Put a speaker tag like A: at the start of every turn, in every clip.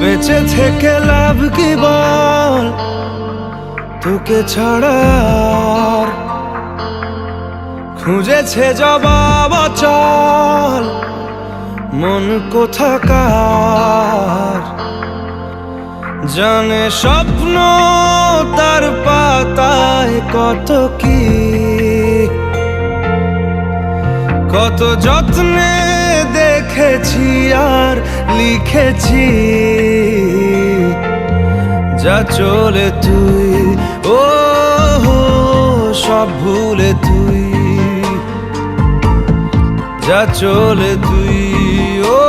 A: বেঁচে থেকে লাভ কি বল, তোকে ছাড়া আর খুঁজেছে জবাব অচল মন কোথাকার। জানে স্বপ্ন তার পাতায় কত কি, কত যত্নে দেখেছি আর লিখেছি। যা চলে তুই ও সব ভুলে তুই, যা চলে তুই ও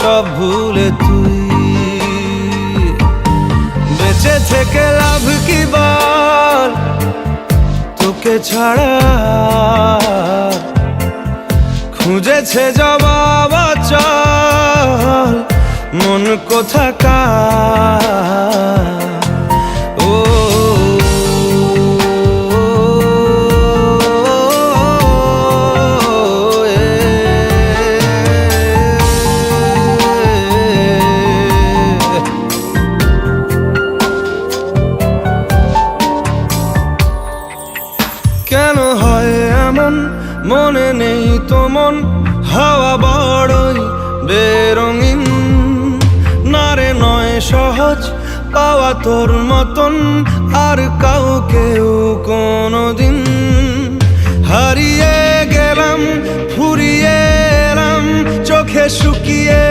A: সব ভুলে তুই। বেঁচে থেকে লাভ কি বল, তোকে ছাড়া খুঁজেছে জবাব অচল মন কোথাকার। ও কেন হয় এমন, মনে নেই তো মন, হাওয়া বড়ই বেরঙিন। নারে নয় সহজ পাওয়া তোর মতন আর কাউকেও কোনোদিন। হারিয়ে গেলাম ফুরিয়ে এলাম, চোখে শুকিয়ে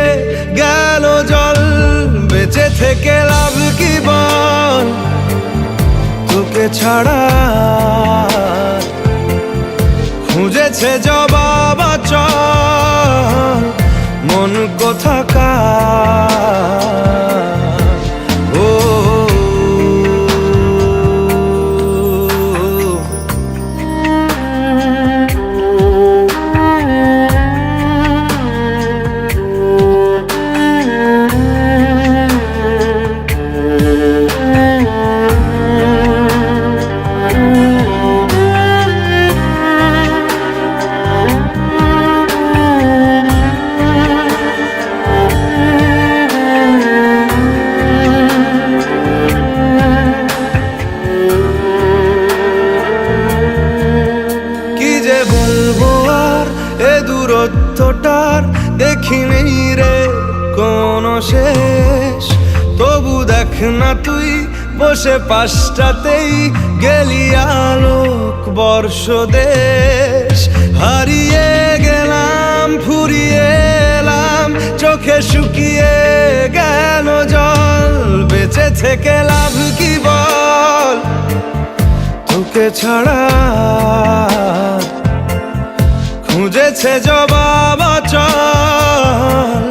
A: গেল জল। বেঁচে থেকে লাভ কি বল, তোকে ছাড়া খুঁজেছে জবাব অচল মন কোথাকার। ও দূরত্বটার দেখিনি রে কোনো শেষ। তবু দেখ না তুই বসে পাশটাতেই গেলি আলোক বর্ষ দেশ। হারিয়ে গেলাম ফুরিয়ে এলাম, চোখে শুকিয়ে গেল জল। বেঁচে থেকে লাভ কি বল, তোকে ছাড়া খুঁজেছে জবাব অচল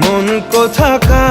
A: মন কোথাকার।